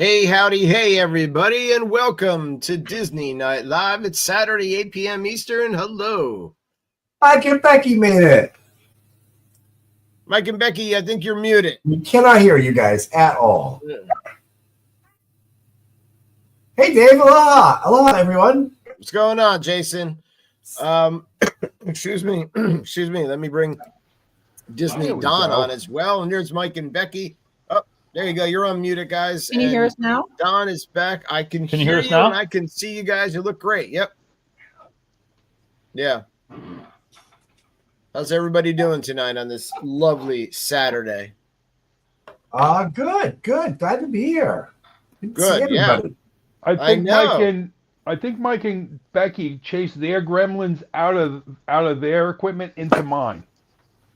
Hey, howdy, hey, everybody, and welcome to Disney Night Live. It's Saturday, 8 p.m. Eastern. Hello. Mike and Becky made it. Mike and Becky, I think you're muted. We cannot hear you guys at all. Yeah. Hey, Dave. Aloha. Aloha, everyone. What's going on, Jason? Excuse me. Excuse me. Let me bring Disney Don on as well. And there's Mike and Becky. Oh, there you go. You're unmuted, guys. Can you hear us now? Don is back. I can you hear hear us you now? and I can see you guys. You look great. Yep. Yeah. How's everybody doing tonight on this lovely Saturday? Good. Glad to be here. Good, yeah. I think Mike and Becky chased their gremlins out of their equipment into mine.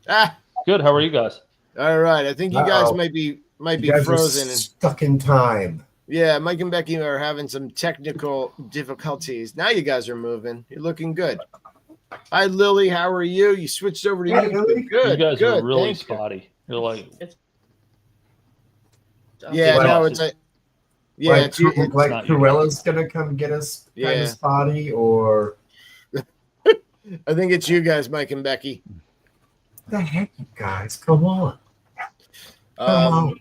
Ah, good. How are you guys? All right. I think you guys might be frozen and stuck in time. Yeah, Mike and Becky are having some technical difficulties. Now you guys are moving. You're looking good. Hi, Lily. How are you? You switched over to YouTube. Good. You guys good. are really Thank spotty. You're like, yeah, no, it's a. Yeah, like Cruella's gonna come get us kind of spotty, or I think it's you guys, Mike and Becky. What the heck, you guys? Come on. Come on.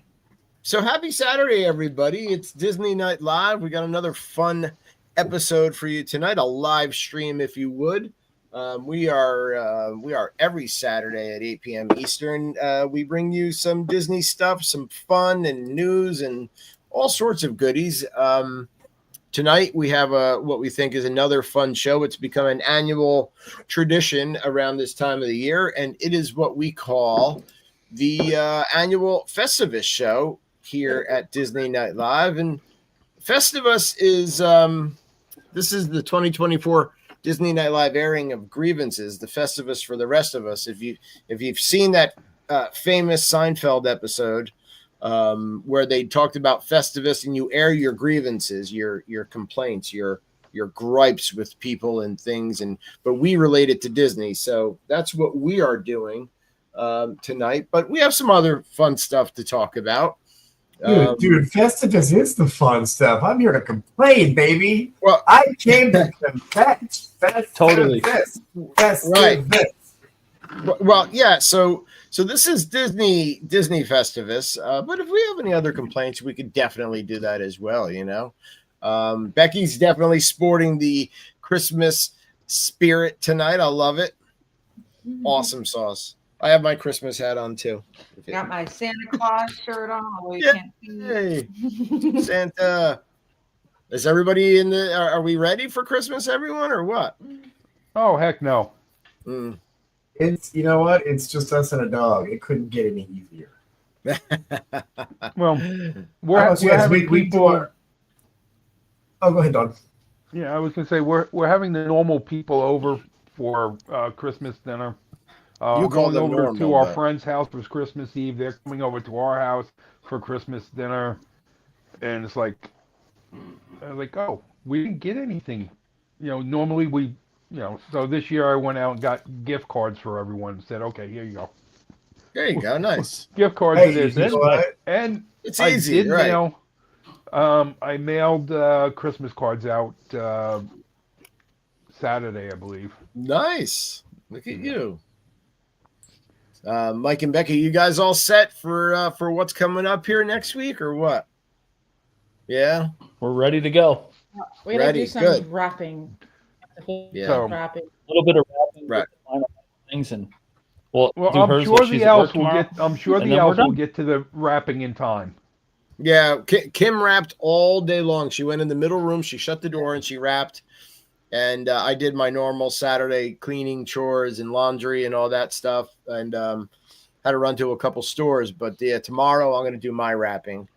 So happy Saturday, everybody. It's Disney Night Live. We got another fun episode for you tonight, a live stream, if you would. We are every Saturday at 8 p.m. Eastern. We bring you some Disney stuff, some fun and news and all sorts of goodies. Tonight we have what we think is another fun show. It's become an annual tradition around this time of the year, and it is what we call the annual Festivus show here at Disney Night Live. And Festivus is this is the 2024 Disney Night Live airing of Grievances, the Festivus for the rest of us. If you've seen that famous Seinfeld episode where they talked about Festivus and you air your grievances, your complaints, your gripes with people and things, but we relate it to Disney, so that's what we are doing tonight. But we have some other fun stuff to talk about. Dude, Festivus is the fun stuff. I'm here to complain, baby. Well, I came to confess. Totally. Festivus. Well, yeah. So this is Disney Festivus. But if we have any other complaints, we could definitely do that as well. You know, Becky's definitely sporting the Christmas spirit tonight. I love it. Awesome sauce. I have my Christmas hat on too. Got my Santa Claus shirt on. Although you can't see. Hey, Santa. Is everybody in the? Are we ready for Christmas, everyone, or what? Oh heck no. It's, you know what? It's just us and a dog. It couldn't get any easier. Well, we're having people. Oh, go ahead, Don. Yeah, I was gonna say we're having the normal people over for Christmas dinner. You call them over normal, to our friend's house for Christmas Eve. They're coming over to our house for Christmas dinner, and it's like, oh, we didn't get anything. You know, normally we. You know, so this year I went out and got gift cards for everyone and said, okay, here you go. There you go. Nice. Gift cards it is. And it's easy, right? I mailed Christmas cards out Saturday, I believe. Nice. Look at you. Mike and Becky, you guys all set for what's coming up here next week or what? Yeah. We're ready to go. We gotta do some wrapping. Yeah, so, wrapping. A little bit of wrapping, right? Things and I'm sure the elves will get to the wrapping in time. Yeah, Kim wrapped all day long. She went in the middle room, she shut the door, and she wrapped. And I did my normal Saturday cleaning chores and laundry and all that stuff, and had to run to a couple stores. But yeah, tomorrow I'm going to do my wrapping.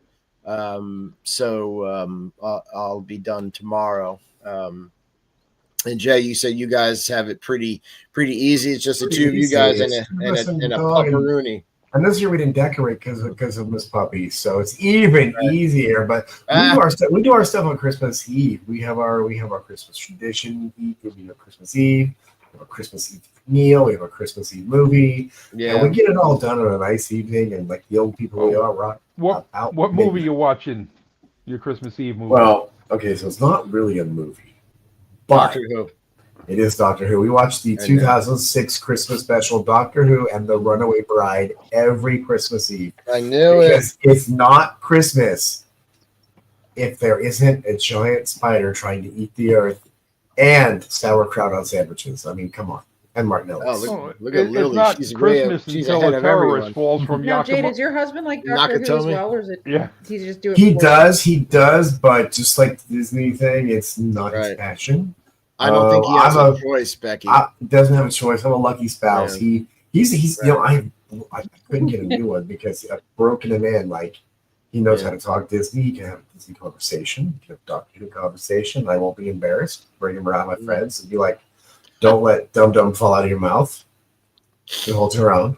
So I'll be done tomorrow. And Jay, you said you guys have it pretty easy. It's just the two of you guys and a pepperoni. And this year we didn't decorate because of Miss Puppy, so it's even easier. But we do our stuff on Christmas Eve. We have our Christmas tradition. We have Christmas Eve. We have a Christmas Eve meal. We have a Christmas Eve movie. Yeah, and we get it all done on a nice evening. And like the old people we are, what movie you watching? Your Christmas Eve movie. Well, okay, so it's not really a movie, but Doctor Who. it is Doctor Who. We watched the 2006 Christmas special Doctor Who and the Runaway Bride every Christmas Eve. I knew because it's not Christmas if there isn't a giant spider trying to eat the earth and sauerkraut on sandwiches. I mean, come on. And Martinelli. Oh, look at Lily. It's not She's Christmas she's until ahead a of terrorist everyone. falls from Now, Jade, Yakima. is your husband like Doctor Who as Nakatomi? well, or is it? Yeah. He's just doing. He does, but just like the Disney thing, it's not his passion. I don't think he has a choice, Becky. He doesn't have a choice. I'm a lucky spouse. Yeah. He's you know, I couldn't get a new one because I've broken him in. Like, he knows how to talk Disney. He can have a Disney conversation. He can have Doctor Who conversation. I won't be embarrassed. Bring him around my friends and be like, don't let Dum Dum fall out of your mouth. He holds her own.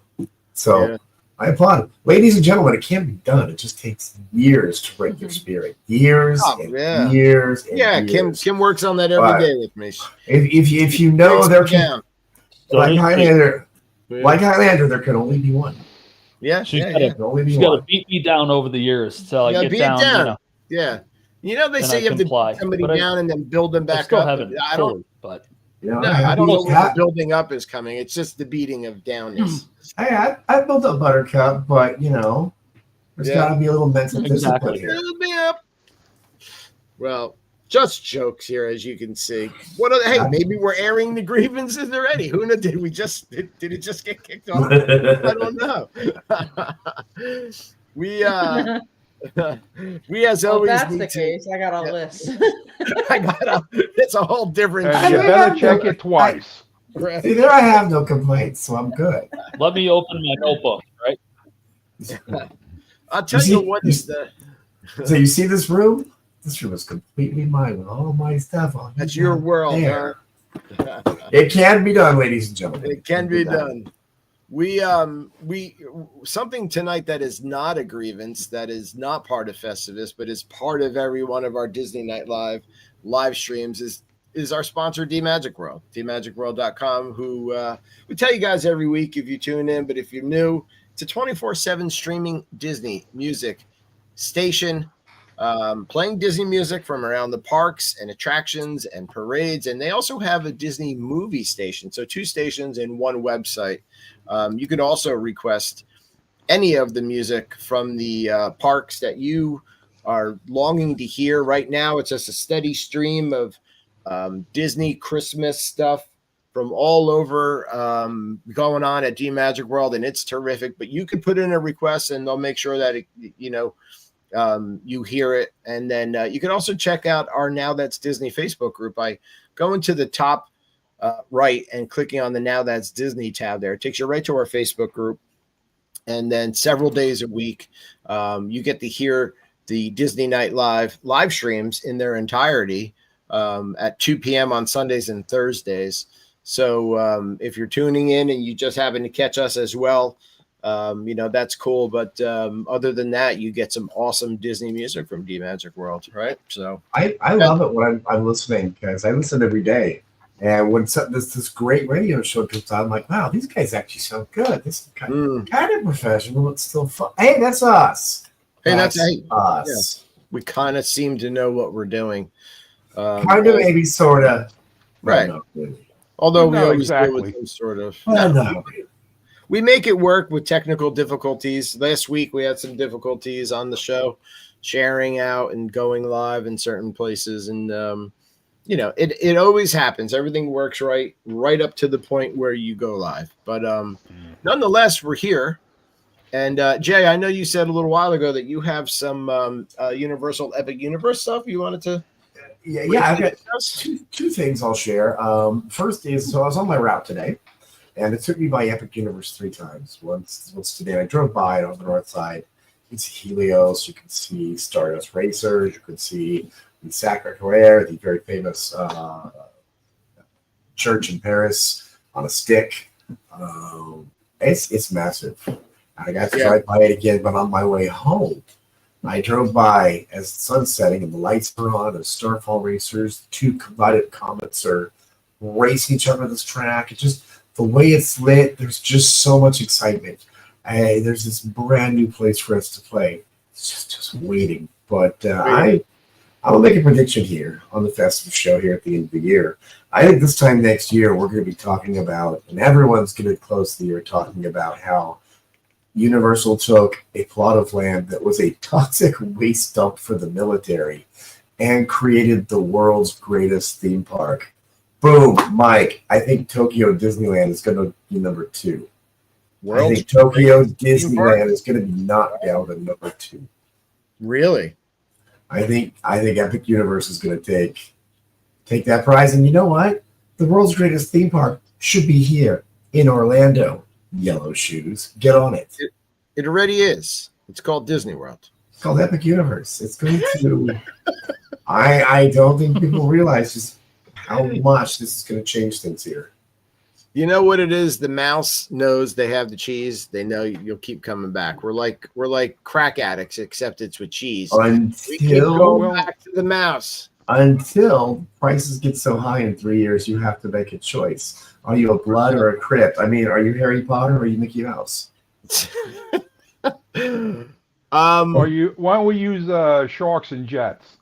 So I applaud him. Ladies and gentlemen, it can't be done. It just takes years to break your spirit. Years and years and years. Kim works on that every day with me. If you know there can, like Highlander, there can only be one. Yeah, she's got to beat me down over the years till I get down. You know, yeah, you know they say you have to beat somebody down and then build them back up. I don't. But I don't know when the building up is coming. It's just the beating of downness. I built up Buttercup, but you know, there's got to be a little mental discipline here. Well, just jokes here, as you can see. Hey, maybe we're airing the grievances already. Who knows? Did it just get kicked off? I don't know. We as always. That's the case. I got a list. It's a whole different. You better check it twice. See, there I have no complaints, so I'm good. Let me open my notebook, right? I'll tell you what is the. So you see this room? This room is completely mine with all my stuff on. That's your world, huh? It can be done, ladies and gentlemen. It can be done. We something tonight that is not a grievance, that is not part of Festivus, but is part of every one of our Disney Night live streams is our sponsor, D-Magic World, dmagicworld.com, who we tell you guys every week if you tune in, but if you're new, it's a 24/7 streaming Disney music station, playing Disney music from around the parks and attractions and parades. And they also have a Disney movie station. So 2 stations in one website. You can also request any of the music from the parks that you are longing to hear. Right now, it's just a steady stream of Disney Christmas stuff from all over going on at D-Magic World, and it's terrific. But you can put in a request, and they'll make sure that you hear it. And then you can also check out our Now That's Disney Facebook group by going to the top right and clicking on the Now That's Disney tab there. It takes you right to our Facebook group. And then several days a week, you get to hear the Disney Night live streams in their entirety at 2 p.m. on Sundays and Thursdays. So if you're tuning in and you just happen to catch us as well, that's cool. But other than that, you get some awesome Disney music from D-Magic World, right? So I love it when I'm listening, because I listen every day. And when this great radio show comes on, I'm like, wow, these guys actually sound good. This is kind of professional. It's still fun. Hey, that's us. Hey, that's us. Yeah. We kind of seem to know what we're doing. Kind of, maybe, sort of. Right. Not really. Although we always do with some sort of. We make it work with technical difficulties. Last week, we had some difficulties on the show, sharing out and going live in certain places. And, it always happens. Everything works right up to the point where you go live. But nonetheless, we're here. And Jay, I know you said a little while ago that you have some Universal Epic Universe stuff you wanted to. Yeah, I've got two things I'll share. First is, so I was on my route today, and it took me by Epic Universe 3 times. Once today, I drove by it on the north side. You can see Helios, you can see Stardust Racers, you can see the Sacré-Cœur, the very famous church in Paris on a stick. It's massive. I got to drive by it again, but on my way home, I drove by as the sun's setting and the lights are on. The Starfall Racers, 2 collided comets are racing each other on this track. It's just the way it's lit. There's just so much excitement. There's this brand new place for us to play. It's just waiting But I will make a prediction here on the Festivus show here at the end of the year. I think this time next year we're going to be talking about, and everyone's going to close the year talking about how Universal took a plot of land that was a toxic waste dump for the military and created the world's greatest theme park. Boom, Mike. I think Tokyo Disneyland is going to be number 2. I think Tokyo Disneyland is going to be knocked down to number 2. Really? I think Epic Universe is going to take that prize. And you know what? The world's greatest theme park should be here in Orlando. Yellow Shoes, get on it. It already is. It's called Disney World. It's called Epic Universe. It's going to. I don't think people realize just how much this is going to change things here. You know what it is? The mouse knows they have the cheese. They know you'll keep coming back. We're like crack addicts, except it's with cheese. We keep going back to the mouse. Until prices get so high in 3 years, you have to make a choice. Are you a blood or a crypt? I mean, are you Harry Potter or are you Mickey Mouse? Or why don't we use sharks and jets?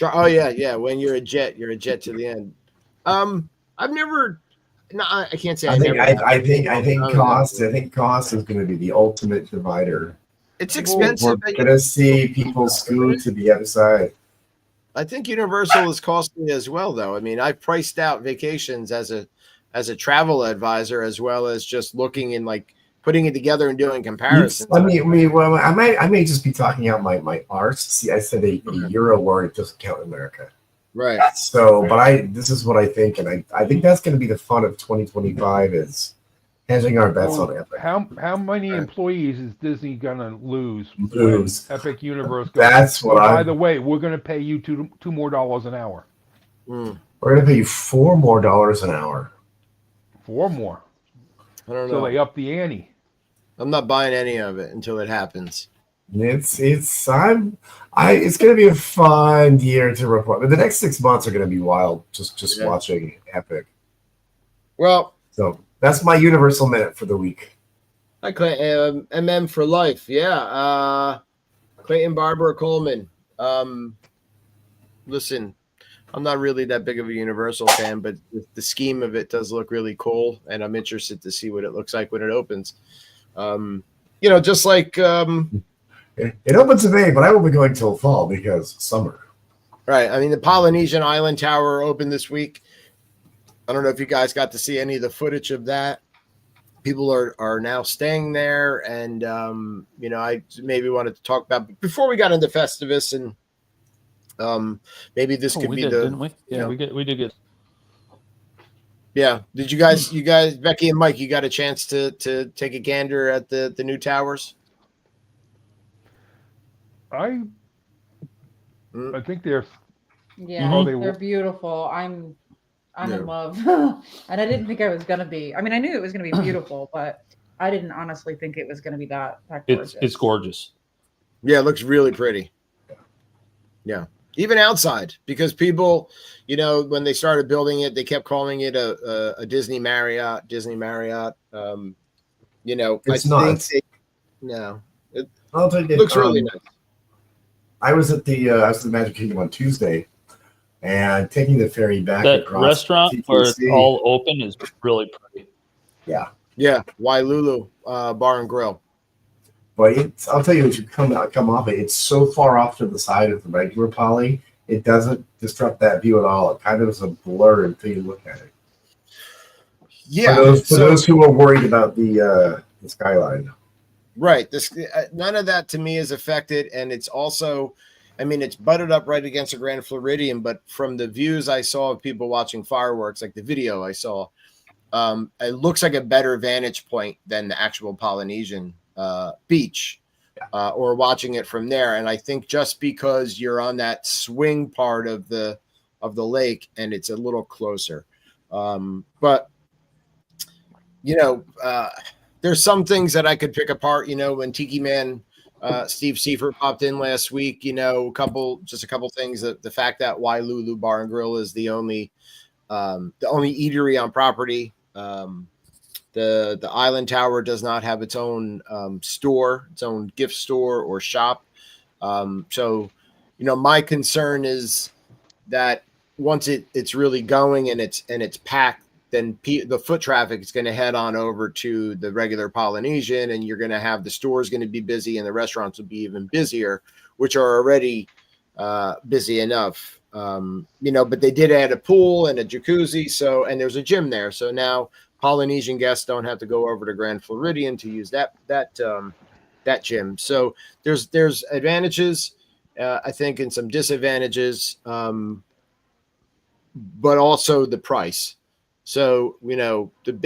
Oh yeah. When you're a jet to the end. I've never. No, I can't say. I think cost is going to be the ultimate divider. It's expensive. We're going to see people scoot to the other side. I think Universal is costly as well, though. I mean, I priced out vacations as a travel advisor, as well as just looking and like putting it together and doing comparisons. I may just be talking out my arse. See, I said a euro word. It doesn't count in America. Right. So, but this is what I think, and I think that's going to be the fun of 2025 is hedging our bets on Epic. How many employees is Disney gonna lose? Epic Universe. That's what By the way, we're gonna pay you $2 more an hour. We're gonna pay you $4 more an hour. 4 more. I don't know. So they up the ante. I'm not buying any of it until it happens. It's going to be a fun year to report. But the next 6 months are going to be wild. Just watching Epic. Well, so that's my Universal minute for the week. Hi, Clayton. MM for life. Yeah. Clayton Barbara Coleman. Listen, I'm not really that big of a Universal fan, but the scheme of it does look really cool, and I'm interested to see what it looks like when it opens. Just like it opens today, but I will be going till fall because summer. Right. I mean, the Polynesian Island Tower opened this week. I don't know if you guys got to see any of the footage of that. People are now staying there, and I maybe wanted to talk about before we got into Festivus, and maybe this could be didn't we? Yeah, we did get. Yeah. Did you guys, Becky and Mike, you got a chance to take a gander at the new towers? I think they're they're beautiful. I'm in love. And I didn't think I was gonna be. I mean, I knew it was gonna be beautiful, but I didn't honestly think it was gonna be that gorgeous. It's gorgeous. Yeah, it looks really pretty. Yeah. Even outside, because people, when they started building it, they kept calling it a Disney Marriott. It's not. It looks really nice. I was at the Magic Kingdom on Tuesday, and taking the ferry back. That across restaurant TTC, where it's all open is really pretty. Yeah, Wailulu Bar and Grill. But I'll tell you, as you come off it, it's so far off to the side of the regular poly, it doesn't disrupt that view at all. It kind of is a blur until you look at it. Yeah. For those who are worried about the skyline. Right. None of that to me is affected, and it's also, it's butted up right against the Grand Floridian, but from the views I saw of people watching fireworks, like the video I saw, it looks like a better vantage point than the actual Polynesian beach, or watching it from there. And I think just because you're on that swing part of the lake and it's a little closer, but there's some things that I could pick apart. When Tiki Man Steve Seifert popped in last week, a couple things. The fact that Wailulu Bar and Grill is the only eatery on property. The Island Tower does not have its own store, its own gift store or shop. So my concern is that once it's really going and it's packed, then the foot traffic is going to head on over to the regular Polynesian, and you're going to have the stores going to be busy and the restaurants will be even busier, which are already busy enough. But they did add a pool and a jacuzzi, and there's a gym there. So now Polynesian guests don't have to go over to Grand Floridian to use that gym. So there's advantages, I think, and some disadvantages, but also the price. So,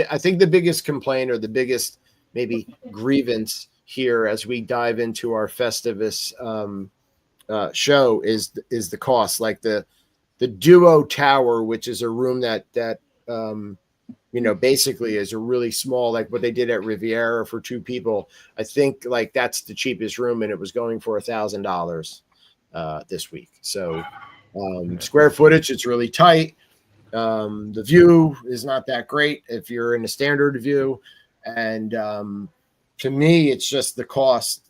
I think the biggest complaint or the biggest maybe grievance here as we dive into our Festivus show is the cost. Like the Duo Tower, which is a room that basically is a really small, like what they did at Riviera for 2 people. I think like that's the cheapest room, and it was going for $1,000 this week. So square footage, it's really tight. The view is not that great if you're in a standard view. And to me, it's just the cost.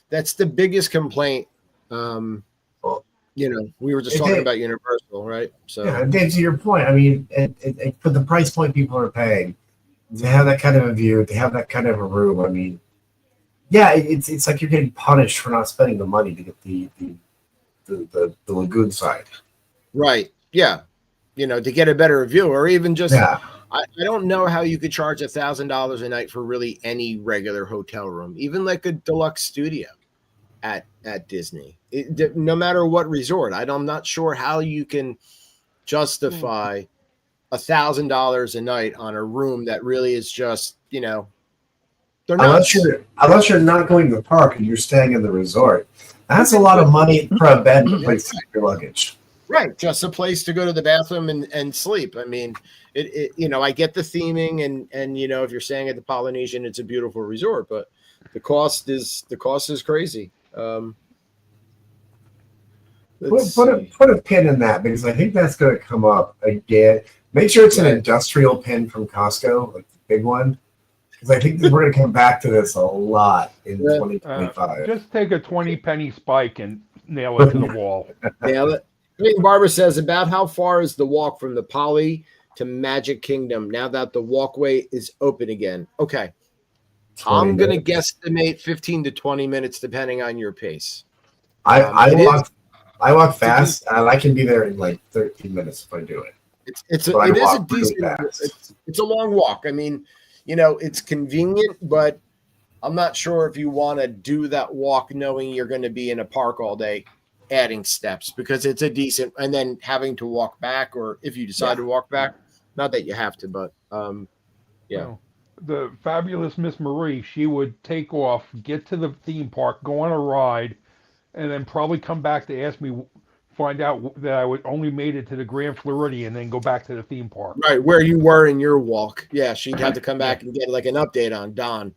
That's the biggest complaint. We were just talking about Universal, right? So, yeah, Dave, to your point, I mean, for the price point people are paying, to have that kind of a view, to have that kind of a room, I mean, yeah, it's like you're getting punished for not spending the money to get the lagoon side. Right. Yeah. To get a better view, or even just, yeah. I don't know how you could charge $1,000 a night for really any regular hotel room, even like a deluxe studio at Disney. No matter what resort, I'm not sure how you can justify $1,000 a night on a room that really is just, they're not. Unless you're not going to the park and you're staying in the resort, that's a lot of money for a bed to place your luggage. Right, just a place to go to the bathroom and sleep. I mean, I get the theming, and if you're staying at the Polynesian, it's a beautiful resort, but the cost is crazy. Put a pin in that, because I think that's going to come up again. Make sure it's an industrial pin from Costco, like the big one, because I think we're going to come back to this a lot in 2025. Just take a 20-penny spike and nail it to the wall. Nail it. Barbara says, about how far is the walk from the Poly to Magic Kingdom now that the walkway is open again? Okay. I'm going to guesstimate 15 to 20 minutes, depending on your pace. I walk fast, and I can be there in like 13 minutes if I do it. It's a long walk. I mean, it's convenient, but I'm not sure if you want to do that walk knowing you're going to be in a park all day, adding steps, because it's a decent, and then having to walk back, or if you decide to walk back, not that you have to, but Well, the fabulous Miss Marie, she would take off, get to the theme park, go on a ride, and then probably come back to ask me, find out that I would only made it to the Grand Floridian, and then go back to the theme park. Right, where you were in your walk. Yeah, she'd have to come back and get like an update on Don.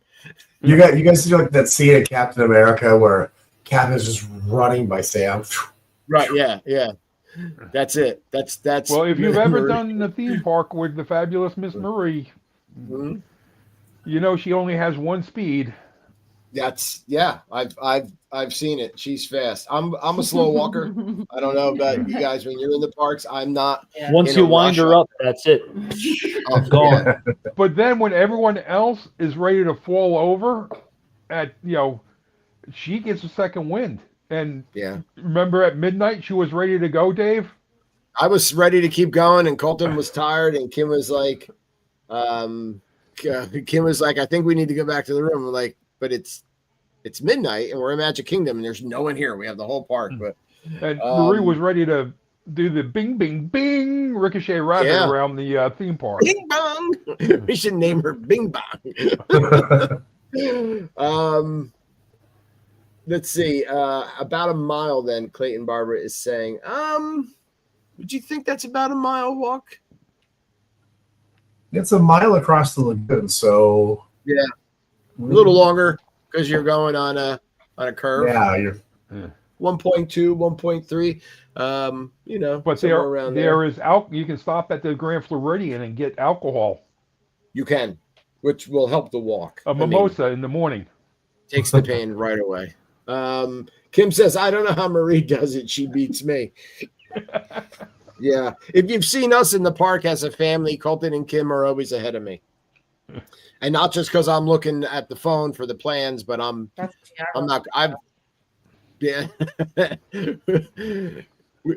You guys do like that scene in Captain America where Cap is just running by Sam. Right, yeah. That's it. That's Well, if you've ever done the theme park with the fabulous Miss Marie, she only has one speed. I've seen it. She's fast. I'm a slow walker. I don't know about you guys when you're in the parks. I'm not. Once you wind her up, that's it. I'm gone. Yeah. But then when everyone else is ready to fall over, she gets a second wind. And remember at midnight she was ready to go, Dave? I was ready to keep going, and Colton was tired, and Kim was like, I think we need to go back to the room. We're like, but it's midnight and we're in Magic Kingdom and there's no one here. We have the whole park. But Marie was ready to do the bing bing bing ricochet rabbit around the theme park. Bing bong. We should name her Bing Bong. Let's see. About a mile then, Clayton Barbara is saying. Would you think that's about a mile walk? It's a mile across the lagoon, so a little longer because you're going on a curve. Yeah, you're 1.2, 1.3. But there is you can stop at the Grand Floridian and get alcohol. You can, which will help the walk. A mimosa in the morning takes the pain right away. Kim says, I don't know how Marie does it. She beats me. Yeah. If you've seen us in the park as a family, Colton and Kim are always ahead of me. And not just because I'm looking at the phone for the plans, but I'm not. Yeah.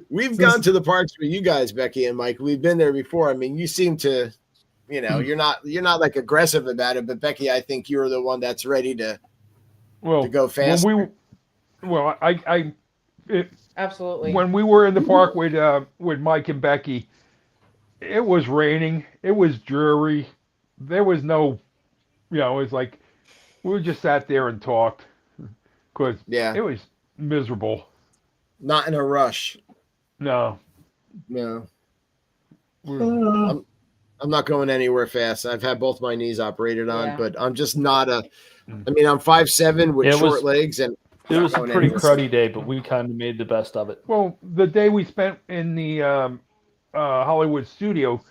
We've gone to the parks with you guys, Becky and Mike. We've been there before. I mean, you seem to, you're not like aggressive about it, but Becky, I think you're the one that's ready to go fast. Absolutely. When we were in the park with Mike and Becky, it was raining. It was dreary. There was no, it was like we just sat there and talked because it was miserable. Not in a rush. No. I'm not going anywhere fast. I've had both my knees operated on, but I'm just not I'm 5'7" with short legs, and it was a pretty cruddy day, but we kind of made the best of it. Well, the day we spent in the Hollywood studio,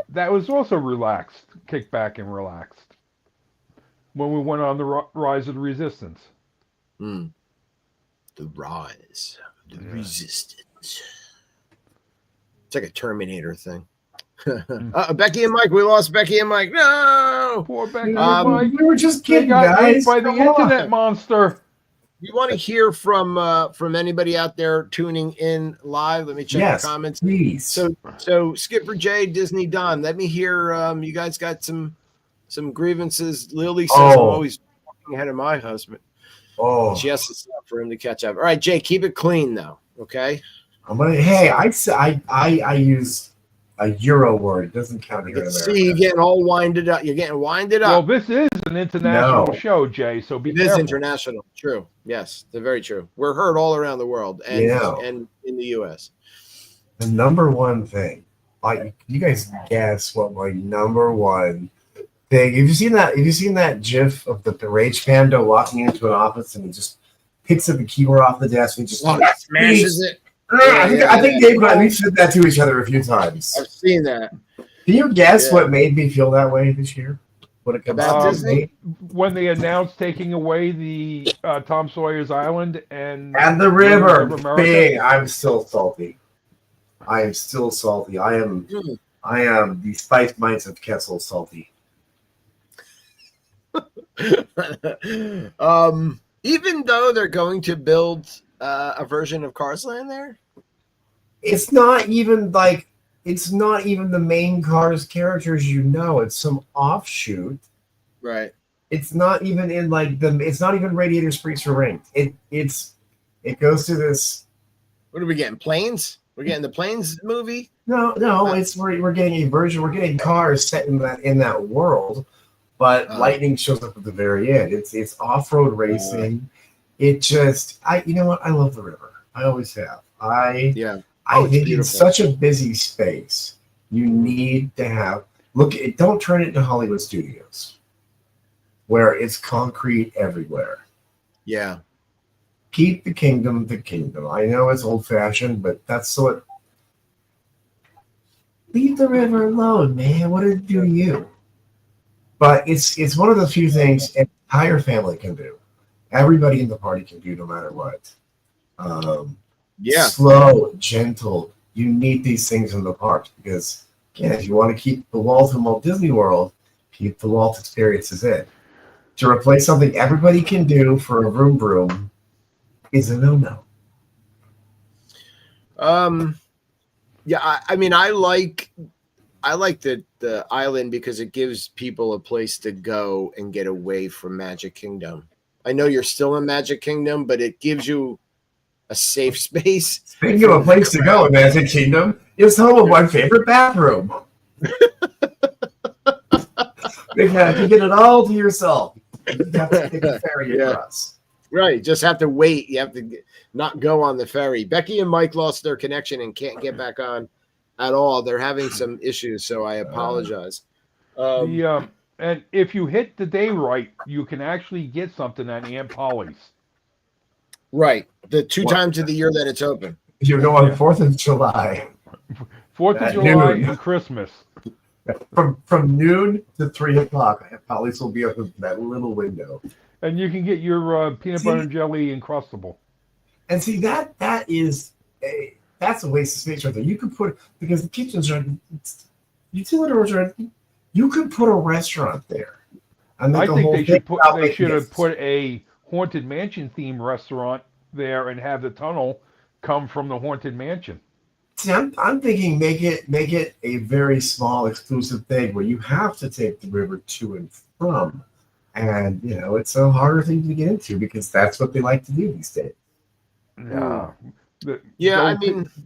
that was also relaxed, kicked back and relaxed. When we went on the Rise of the Resistance. The Rise of the Resistance. It's like a Terminator thing. Becky and Mike, we lost Becky and Mike. No, poor Becky and Mike. We were just kidding, guys. By the internet monster. You want to hear from anybody out there tuning in live? Let me check the comments. Please. So Skipper J, Disney Don, let me hear. You guys got some grievances. Lily says I'm always walking ahead of my husband. She has to stop for him to catch up. All right, Jay, keep it clean though. Okay. I use a Euro word. It doesn't count here in America. See, you're getting all winded up. You're getting winded up. Well, this is an international show, Jay, so be careful. It is international. True. Yes, they're very true. We're heard all around the world and in the U.S. The number one thing, you guys guess what my number one thing. Have you seen that GIF of the Rage Panda walking into an office and he just picks up the keyboard off the desk and he just smashes it? I think Dave and I said that to each other a few times. I've seen that. Can you guess what made me feel that way this year? When it comes to Disney? When they announced taking away the Tom Sawyer's Island and the river. Big. I'm still salty. I am still salty. I am the Spice Mites of Kessel salty. Even though they're going to build a version of Cars Land there, it's not even the main Cars characters. It's some offshoot. Right. It's not even in it's not even Radiator Springs for Ring. It goes to this. What are we getting? Planes? We're getting the Planes movie? No. We're getting a version. We're getting Cars set in that world, but lightning shows up at the very end. It's off-road racing. It just you know what? I love the river. I always have. I think it's such a busy space. You need to have don't turn it into Hollywood Studios where it's concrete everywhere. Yeah. Keep the kingdom the kingdom. I know it's old-fashioned, but that's what. Leave the river alone, man. What did it do to you? But it's one of the few things an entire family can do. Everybody in the party can do no matter what. Slow, gentle. You need these things in the parks because, again, if you want to keep the Walt in Walt Disney World, keep the Walt experience is it. To replace something everybody can do for a vroom vroom is a no-no. Yeah, I mean, I like the island because it gives people a place to go and get away from Magic Kingdom. I know you're still in Magic Kingdom, but it gives you a safe space. Speaking of a place to go in Magic Kingdom, it's home of my favorite bathroom. You get it all to yourself. You have to take a ferry across. Right, just have to wait. You have to not go on the ferry. Becky and Mike lost their connection and can't get back on at all. They're having some issues, so I apologize. And if you hit the day right, you can actually get something at Aunt Polly's. Right. The two times of the year that it's open. You're going 4th of July. 4th of July and Christmas. From noon to 3 o'clock, Aunt Polly's will be open that little window. And you can get your peanut butter and jelly Encrustable. And see that's a waste of space right there. You could put, because the kitchens are utility rooms are, you could put a restaurant there. I think they should have put a Haunted Mansion themed restaurant there and have the tunnel come from the Haunted Mansion. See, I'm thinking make it a very small exclusive thing where you have to take the river to and from, and it's a harder thing to get into because that's what they like to do these days. No.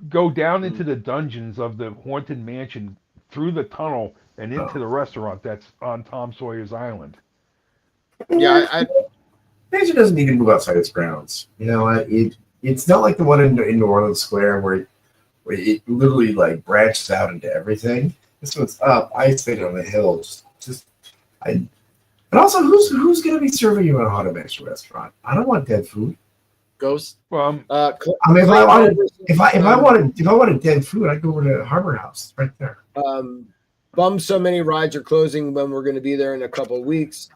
Go down into the dungeons of the Haunted Mansion through the tunnel and into the restaurant that's on Tom Sawyer's Island. Yeah, Mansion doesn't need to move outside its grounds. It's not like the one in New Orleans Square where it literally like branches out into everything. This one's up, isolated on the hill. And also, who's going to be serving you in a Haunted Mansion restaurant? I don't want dead food. Ghost. Well, if I wanted dead food, I'd go over to Harbor House right there. So many rides are closing when we're going to be there in a couple of weeks.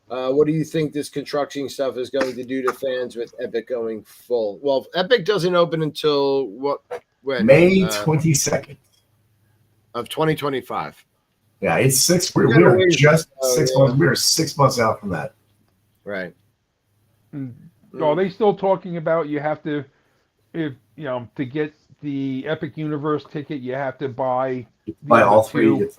What do you think this construction stuff is going to do to fans with Epic going full? Well, Epic doesn't open until when? May 22nd of 2025. Yeah, it's 6. We're just 6 months. We're 6 months out from that. Right. Are they still talking about you have to, to get the Epic Universe ticket, you have to buy all three. You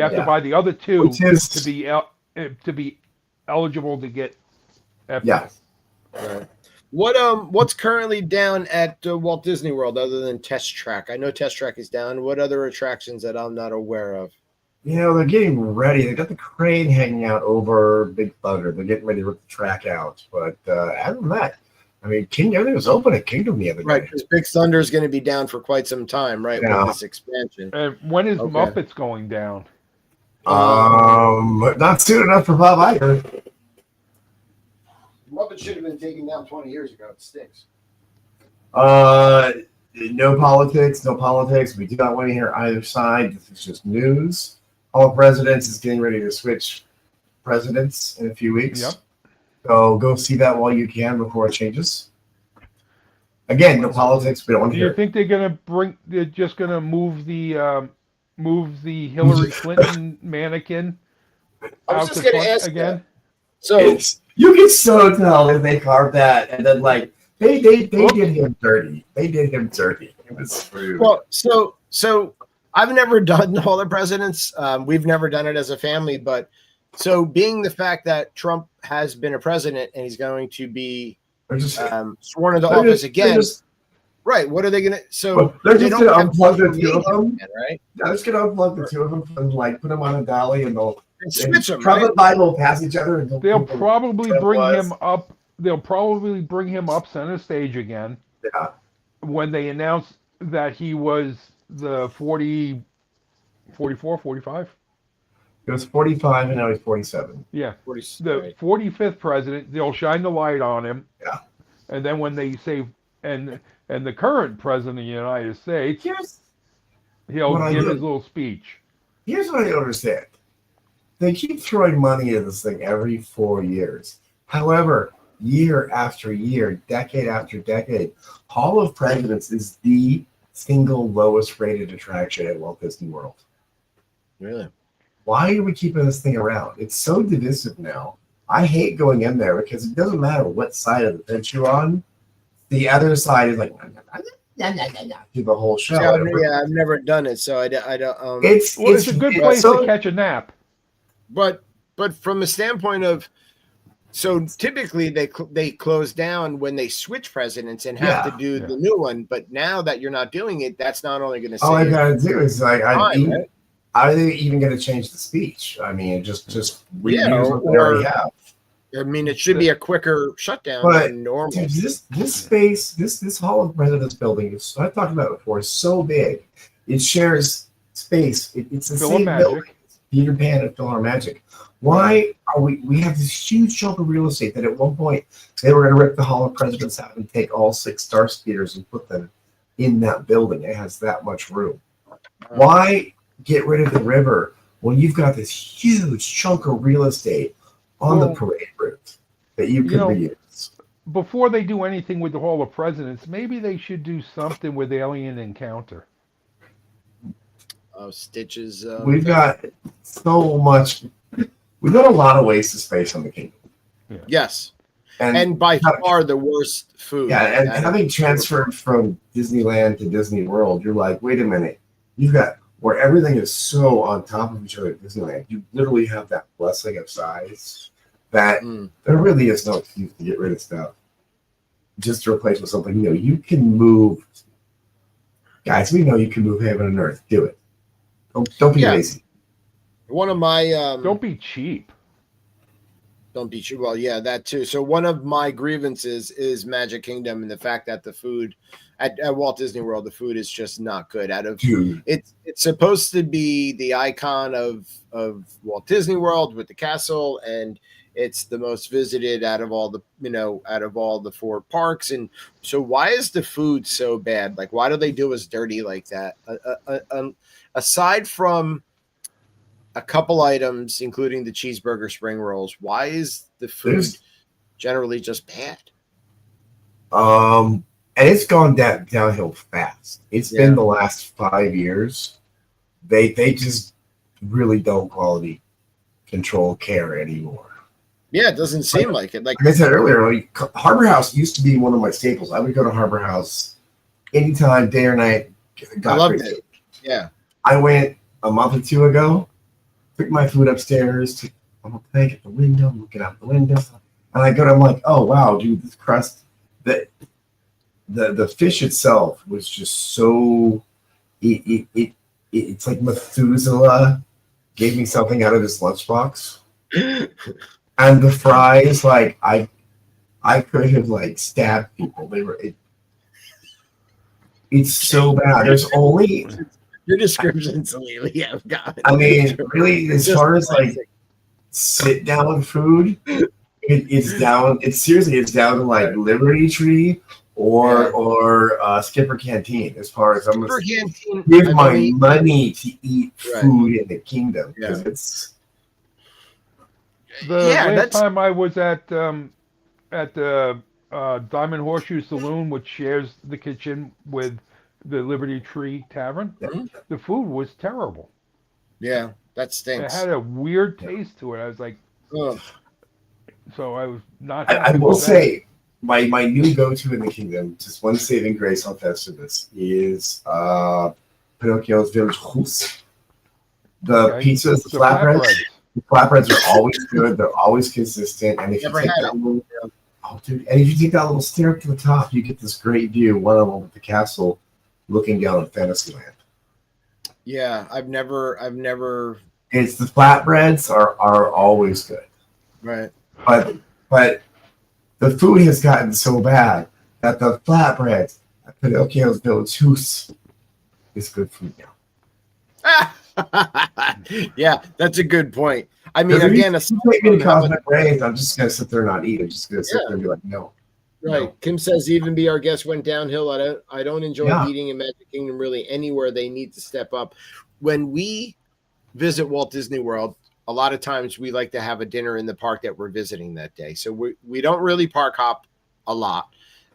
have to buy the other two to be eligible to get Epic. Yeah. Right. What's currently down at Walt Disney World other than Test Track? I know Test Track is down. What other attractions that I'm not aware of? They're getting ready. They got the crane hanging out over Big Thunder. They're getting ready to rip the track out. But other than that, I mean, everything was open at Kingdom the other day. Right, because Big Thunder is going to be down for quite some time, right, with this expansion. And when is Muppets going down? Not soon enough for Bob Iger. Muppets should have been taken down 20 years ago. It stinks. No politics. We do not want to hear either side. This is just news. All presidents is getting ready to switch presidents in a few weeks. Yep. So go see that while you can before it changes. Again, no politics. We don't want to hear. Do you think they're just gonna move the Hillary Clinton mannequin out to front again? That. So you can so tell that they carved that, and then like they did him dirty. They did him dirty. It was rude. Well, so I've never done all the presidents. We've never done it as a family, but so being the fact that Trump has been a president and he's going to be sworn into office again, right? What are they going to? So they're just going to unplug the two of them, again, right? Yeah, they're just going to unplug the two of them and like put them on a dolly, and they'll switch them. Trump and Biden will pass each other. And they'll probably bring him up. They'll probably bring him up center stage again. Yeah. When they announce that he was the 44, 45. He was 45 and now he's 47. Yeah. The 45th president, they'll shine the light on him. Yeah. And then when they say, and the current president of the United States, he'll give his little speech. Here's what I don't understand. They keep throwing money at this thing every 4 years. However, year after year, decade after decade, Hall of Presidents is the single lowest rated attraction at Walt Disney World. Really? Why are we keeping this thing around? It's so divisive now. I hate going in there because it doesn't matter what side of the fence you're on. The other side is like, through the whole show. Yeah, I've never done it, so I don't. It's a good place to catch a nap. But from a standpoint of, so typically they close down when they switch presidents and have to do the new one. But now that you're not doing it, that's not only going to. All I gotta do is like are they even going to change the speech? I mean, just reuse what they already have. I mean, it should be a quicker shutdown than normal. Dude, this space, this Hall of Presidents building, I've talked about it before, is so big. It shares space. It's the same building. Peter Pan and PhilharMagic. Why are we have this huge chunk of real estate that at one point they were going to rip the Hall of Presidents out and take all 6 Star Speeders and put them in that building? It has that much room. Why get rid of the river when you've got this huge chunk of real estate on the parade route that you could reuse. Before they do anything with the Hall of Presidents, maybe they should do something with Alien Encounter. Oh, Stitches. We've got so much. We've got a lot of waste of space on the kingdom. Yeah. Yes. And by far the worst food. Yeah, and having transferred from Disneyland to Disney World, you're like, wait a minute. You've got where everything is so on top of each other at Disneyland. You literally have that blessing of size that there really is no excuse to get rid of stuff. Just to replace with something new. You can move. Guys, we know you can move heaven and earth. Do it. Don't be lazy. One of my don't be cheap. Don't be cheap. Well, yeah, that too. So one of my grievances is Magic Kingdom and the fact that the food at Walt Disney World, the food is just not good. It's supposed to be the icon of Walt Disney World with the castle, and it's the most visited out of all the 4 parks. And so why is the food so bad? Like, why do they do us dirty like that? Aside from a couple items, including the cheeseburger spring rolls, why is the food generally just bad? And it's gone downhill fast. It's been the last 5 years. They just really don't quality control care anymore. Yeah, it doesn't seem like it. Like I said earlier, Harbor House used to be one of my staples. I would go to Harbor House anytime, day or night. I loved it. Yeah. I went a month or 2 ago, took my food upstairs, I'm gonna take at the window, looking out the window, and I go to, I'm like, oh wow, dude, this crust, the fish itself was just so it's like Methuselah gave me something out of his lunchbox. And the fries, like I could have like stabbed people. It's so bad. There's only your descriptions lately have got. I mean, really, as far as like sit down food, it's down. It's seriously, it's down to like Liberty Tree or Skipper Canteen. As far as I'm gonna give my money to eat food in the kingdom because it's. Last time I was at the Diamond Horseshoe Saloon, which shares the kitchen with the Liberty Tree Tavern, the food was terrible. Yeah, that stinks. It had a weird taste to it. I was like, ugh. So I was not. I will say my new go-to in the kingdom, just one saving grace on Festivus, is Pinocchio's Village Rousse. The pizzas, the flatbreads. The flatbreads are always good. They're always consistent. And if you take that little, and if you take that little stair up to the top, you get this great view. One of them with the castle, looking down at Fantasyland. Yeah, I've never. It's the flatbreads are always good. Right. But the food has gotten so bad that the flatbreads at Pinocchio's Village Rousse is good food now. Yeah, that's a good point. I mean, again, if you take me to Cosmic Rays, I'm just gonna sit there and not eat. I'm just gonna sit there and be like, no. Right. No. Kim says, even be our guest went downhill. I don't enjoy eating in Magic Kingdom really anywhere. They need to step up. When we visit Walt Disney World, a lot of times we like to have a dinner in the park that we're visiting that day. So we don't really park hop a lot.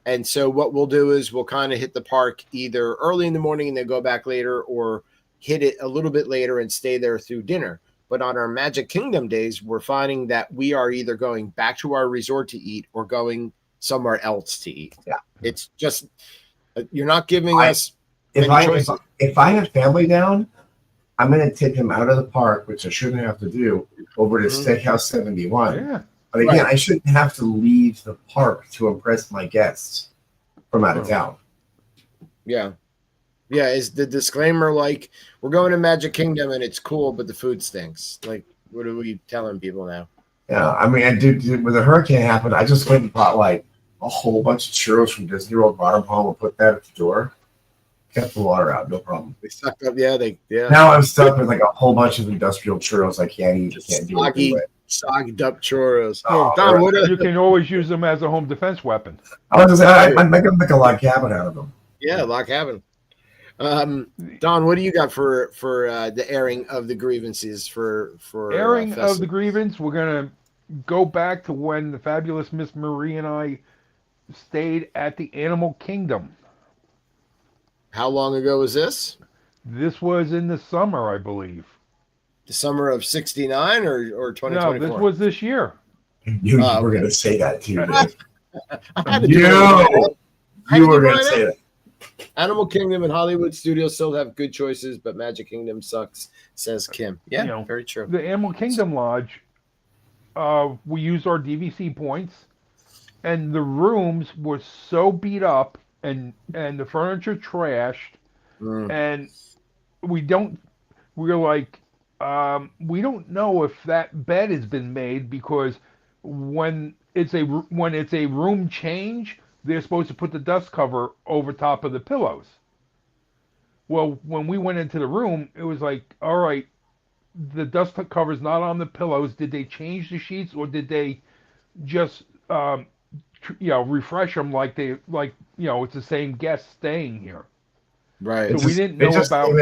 And so what we'll do is we'll kind of hit the park either early in the morning and then go back later, or hit it a little bit later and stay there through dinner. But on our Magic Kingdom days, we're finding that we are either going back to our resort to eat or going somewhere else to eat. Yeah. It's just, you're not giving us if I have family down, I'm going to take them out of the park, which I shouldn't have to do, over to Steakhouse 71. Yeah. But again, I shouldn't have to leave the park to impress my guests from out of town. Yeah. Yeah, is the disclaimer like, we're going to Magic Kingdom and it's cool, but the food stinks? Like, what are we telling people now? Yeah, I mean, I did when the hurricane happened, I just went and bought like a whole bunch of churros from Disney World, brought them home, and put that at the door. Kept the water out, no problem. They sucked up, yeah. Now I'm stuck with like a whole bunch of industrial churros I can't eat. Can't do anything with. Sogged up churros. Don, you can always use them as a home defense weapon. I was just I'd make them like a log cabin out of them. Yeah, log cabin. Don, what do you got for the airing of the grievances for airing of the grievance? We're gonna go back to when the fabulous Miss Marie and I stayed at the Animal Kingdom. How long ago was this? This was in the summer, I believe. The summer of '69 or 2024? No, this was this year. I knew you were going to say that too, Dave. I had to do it. You were going to say that. Animal Kingdom and Hollywood Studios still have good choices, but Magic Kingdom sucks, says Kim. Yeah, very true. The Animal Kingdom Lodge, we used our DVC points, and the rooms were so beat up and the furniture trashed, and we don't know if that bed has been made, because when it's a room change, they're supposed to put the dust cover over top of the pillows. Well, when we went into the room, it was like, all right, the dust cover's not on the pillows. Did they change the sheets, or did they just refresh them like it's the same guest staying here? Right. So we didn't know about.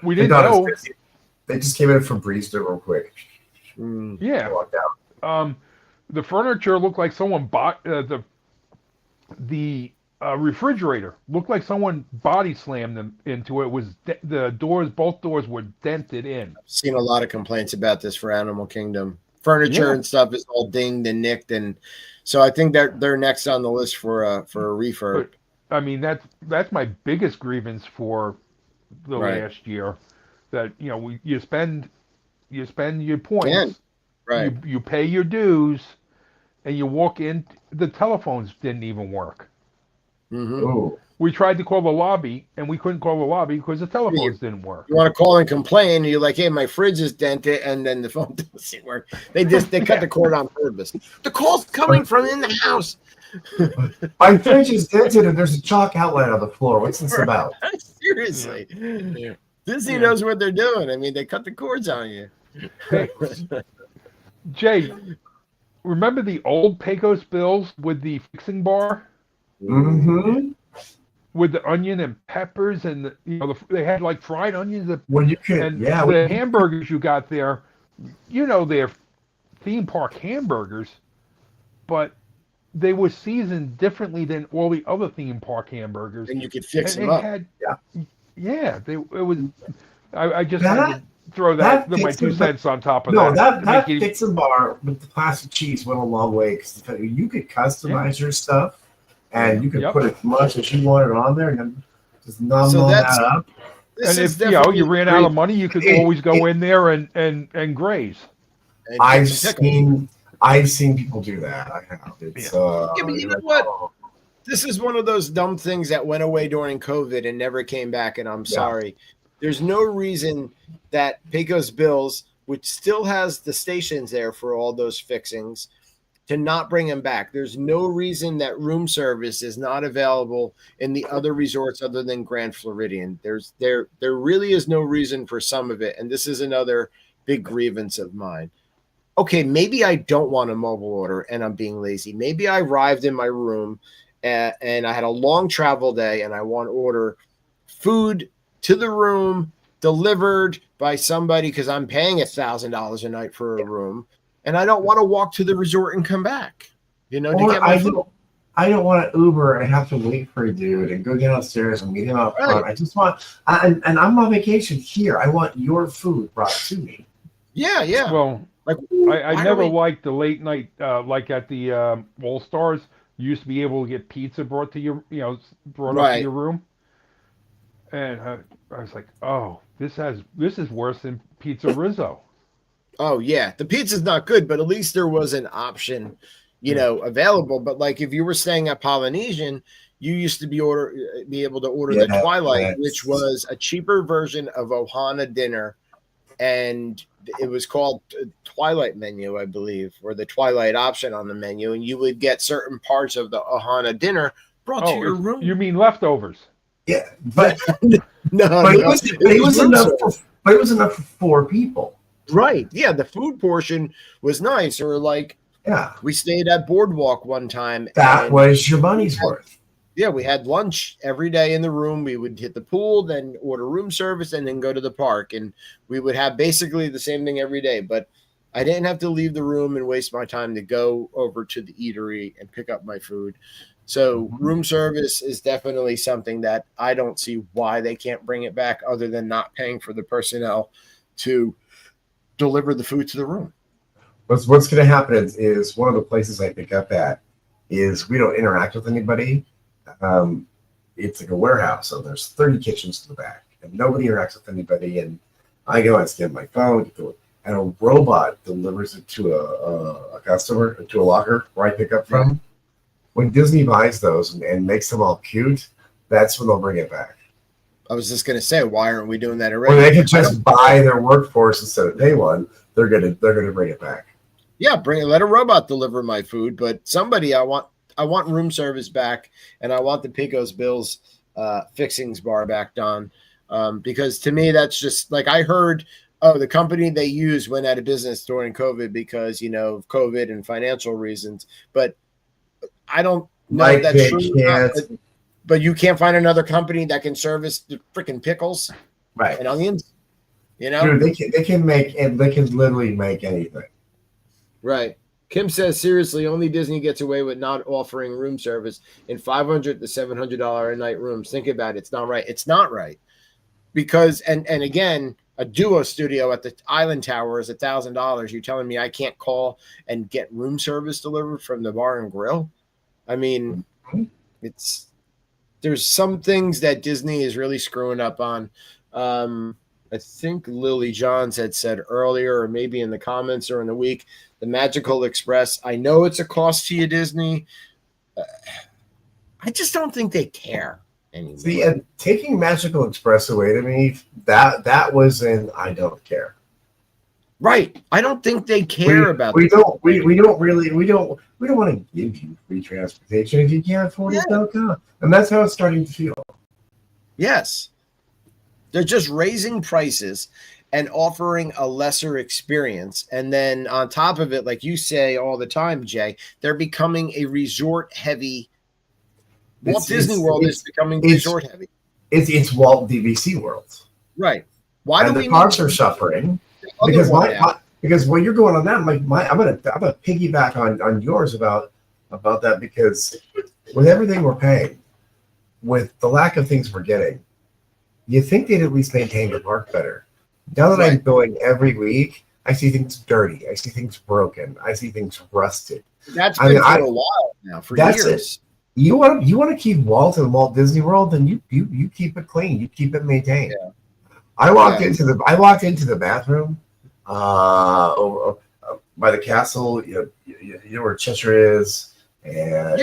We didn't know. They just came in from Breeze real quick. Yeah. Walked out. The furniture looked like someone bought the refrigerator looked like someone body slammed them into it. Both doors were dented in. I've seen a lot of complaints about this for Animal Kingdom. Furniture and stuff is all dinged and nicked, and so I think they're next on the list for a refurb. But, I mean, that's my biggest grievance for the last year. That you spend your points, you pay your dues, and you walk in. The telephones didn't even work. Mm-hmm. We tried to call the lobby, and we couldn't call the lobby because the telephones didn't work. You want to call and complain, and you're like, "Hey, my fridge is dented," and then the phone doesn't work. They cut the cord on purpose. The call's coming from in the house. My fridge is dented, and there's a chalk outline on the floor. What's this about? Seriously, Disney knows what they're doing. I mean, they cut the cords on you. Hey, Jay, remember the old Pecos Bills with the fixing bar? Mm-hmm. With the onion and peppers, and they had like fried onions. The hamburgers you got there, they're theme park hamburgers, but they were seasoned differently than all the other theme park hamburgers. And you could fix them up. I just had to throw my 2 cents on top of that. No, that fixin' bar with the plastic cheese went a long way, because you could customize your stuff. And you can put as much as you wanted on there, and then just numb that up. And if you ran out of money, you could always go in there and graze. I've seen people do that. I have. But you know what? This is one of those dumb things that went away during COVID and never came back. And I'm sorry. There's no reason that Pecos Bills, which still has the stations there for all those fixings, to not bring them back. There's no reason that room service is not available in the other resorts other than Grand Floridian. There really is no reason for some of it, and this is another big grievance of mine. Okay, maybe I don't want a mobile order and I'm being lazy. Maybe I arrived in my room and I had a long travel day and I want to order food to the room delivered by somebody because I'm paying $1,000 a night for a room. And I don't want to walk to the resort and come back, to get my food. I don't want to Uber and have to wait for a dude and go downstairs and meet him out front. I just want, and I'm on vacation here. I want your food brought to me. Yeah. Well, I never liked the late night, like at the All Stars. You used to be able to get pizza brought to your, up to your room. And I was like, oh, this is worse than Pizza Rizzo. Oh yeah, the pizza's not good, but at least there was an option, available. But like if you were staying at Polynesian, you used to be able to order the Twilight, which was a cheaper version of Ohana dinner, and it was called Twilight menu, I believe, or the Twilight option on the menu, and you would get certain parts of the Ohana dinner brought to your room. You mean leftovers? Yeah, but it was enough for 4 people. Right. Yeah, the food portion was nice. Or we stayed at Boardwalk one time. That was your money's worth. Yeah, we had lunch every day in the room. We would hit the pool, then order room service, and then go to the park. And we would have basically the same thing every day. But I didn't have to leave the room and waste my time to go over to the eatery and pick up my food. So room service is definitely something that I don't see why they can't bring it back other than not paying for the personnel to deliver the food to the room. What's going to happen is one of the places I pick up at is we don't interact with anybody. It's like a warehouse, so there's 30 kitchens to the back, and nobody interacts with anybody. And I go and scan my phone, and a robot delivers it to a customer, to a locker where I pick up from. When Disney buys those and makes them all cute, that's when they'll bring it back. I was just going to say, why aren't we doing that already? When they can just buy their workforce instead of pay one, they're gonna bring it back. Yeah, let a robot deliver my food, but somebody I want room service back, and I want the Pecos Bills fixings bar back, Don, because to me that's just like I heard. Oh, the company they used went out of business during COVID because of COVID and financial reasons, but I don't know if that's true. But you can't find another company that can service the freaking pickles, right, and onions. Dude, they can literally make anything. Right. Kim says, seriously, only Disney gets away with not offering room service in $500 to $700 a night rooms. Think about it. It's not right. It's not right. Because, and again, a duo studio at the Island Tower is $1,000. You're telling me I can't call and get room service delivered from the bar and grill? I mean, there's some things that Disney is really screwing up on. I think Lily Johns had said earlier, or maybe in the comments during the week, the Magical Express. I know it's a cost to you, Disney. I just don't think they care anymore. See, and taking Magical Express away to me, that was an I don't care. Right. I don't think they care about. We don't want to give you free transportation if you can't afford it. Don't go. And that's how it's starting to feel. Yes. They're just raising prices and offering a lesser experience. And then on top of it, like you say all the time, Jay, they're becoming a resort-heavy. Walt Disney World is becoming resort-heavy. It's Walt DVC World. Right. Why do the parks are suffering? Because because when you're going on that, I'm gonna piggyback on yours about that, because with everything we're paying, with the lack of things we're getting, you think they'd at least maintain the park better. Now that I'm going every week, I see things dirty. I see things broken. I see things rusted. That's been for a while now, for years. It. You want to keep Walt and Walt Disney World, then you keep it clean. You keep it maintained. Yeah. I walked into the bathroom by the castle. You know where Cheshire is, and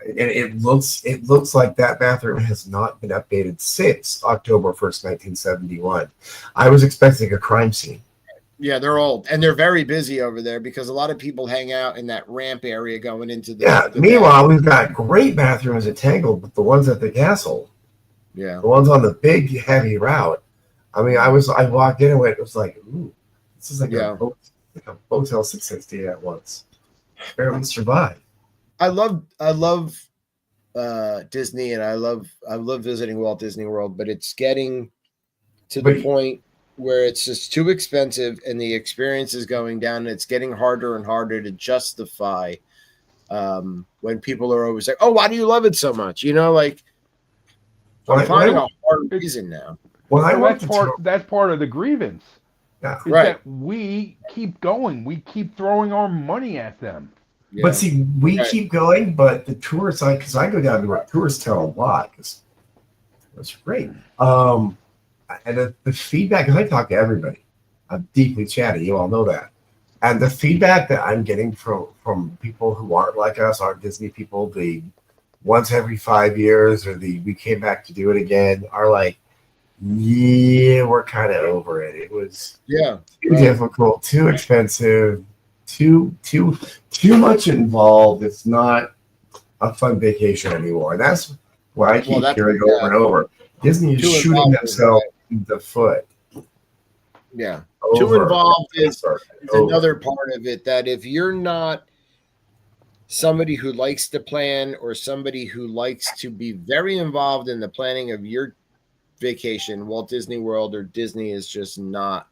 it looks like that bathroom has not been updated since October 1st, 1971. I was expecting a crime scene. Yeah, they're old, and they're very busy over there because a lot of people hang out in that ramp area going into the. Meanwhile, we've got great bathrooms at Tangled, but the ones at the castle, the ones on the big heavy route. I mean, I walked in and it was like, ooh, this is like a Hotel 660 at once. Barely survived. I love Disney, and I love visiting Walt Disney World, but it's getting to the point where it's just too expensive and the experience is going down, and it's getting harder and harder to justify when people are always like, oh, why do you love it so much? I'm finding a hard reason now. That's part of the grievance. Yeah. That we keep going. We keep throwing our money at them. Yeah. But see, we keep going, but the tourists, because I go down to a tourist town a lot, because it's great. And the feedback, because I talk to everybody, I'm deeply chatty. You all know that. And the feedback that I'm getting from people who aren't like us, aren't Disney people, the once every 5 years or we came back to do it again, are like, yeah, we're kind of over it. It was too difficult, too expensive, too much involved. It's not a fun vacation anymore. And that's what I keep hearing over and over. Disney is shooting themselves in the foot. Yeah. Too involved is another part of it, that if you're not somebody who likes to plan or somebody who likes to be very involved in the planning of your vacation, Walt Disney World or Disney is just not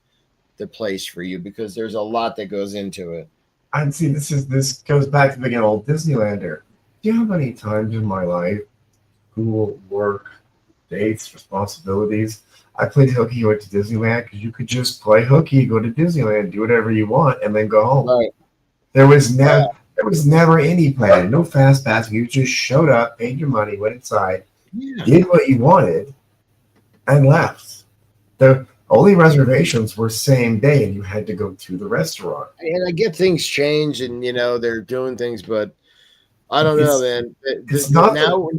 the place for you because there's a lot that goes into it. And see, this goes back to being an old Disneylander. Do you know how many times in my life, school, work, dates, responsibilities, I played hooky, went to Disneyland because you could just play hooky, go to Disneyland, do whatever you want, and then go home. Right. There was never any plan, no fast passing. You just showed up, paid your money, went inside, did what you wanted, and left. The only reservations were same day, and you had to go to the restaurant. And I get things change, and they're doing things, but I don't know, man. It's not now.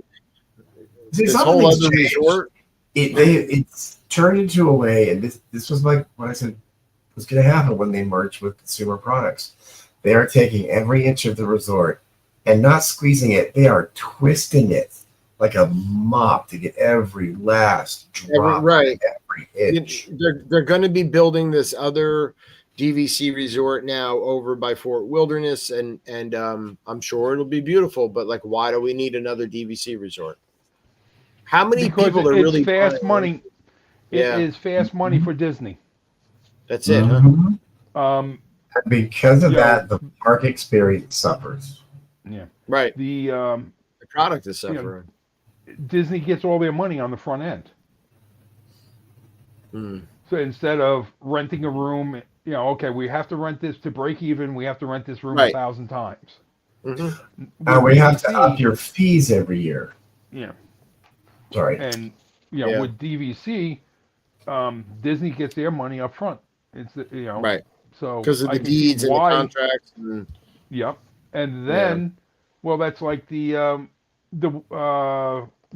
This whole other resort. It's turned into a way, and this was like what I said was going to happen when they merged with consumer products. They are taking every inch of the resort and not squeezing it. They are twisting it like a mop to get every last drop, every inch. They're going to be building this other DVC resort now over by Fort Wilderness, and I'm sure it'll be beautiful. But like, why do we need another DVC resort? How many people are really fast money? It is fast money for Disney. That's it, huh? Because of that, the park experience suffers. Yeah, right. The product is suffering. Disney gets all their money on the front end. So instead of renting a room, okay, we have to rent this to break even. We have to rent this room 1,000 times. And we have to up your fees every year. Yeah. Sorry. And with DVC, Disney gets their money up front. It's right. So because of the deeds and the contracts. Yep. And then, well, that's like the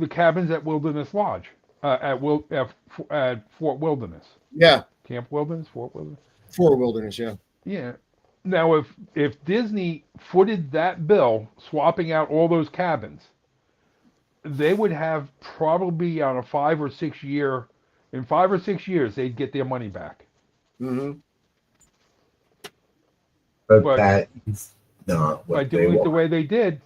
cabins at Wilderness Lodge at Fort Wilderness. Yeah. Camp Wilderness, Fort Wilderness. Fort Wilderness, yeah. Yeah. Now, if Disney footed that bill, swapping out all those cabins, they would have probably on a 5 or 6 year. In 5 or 6 years, they'd get their money back. But that is not what by doing it the way they did.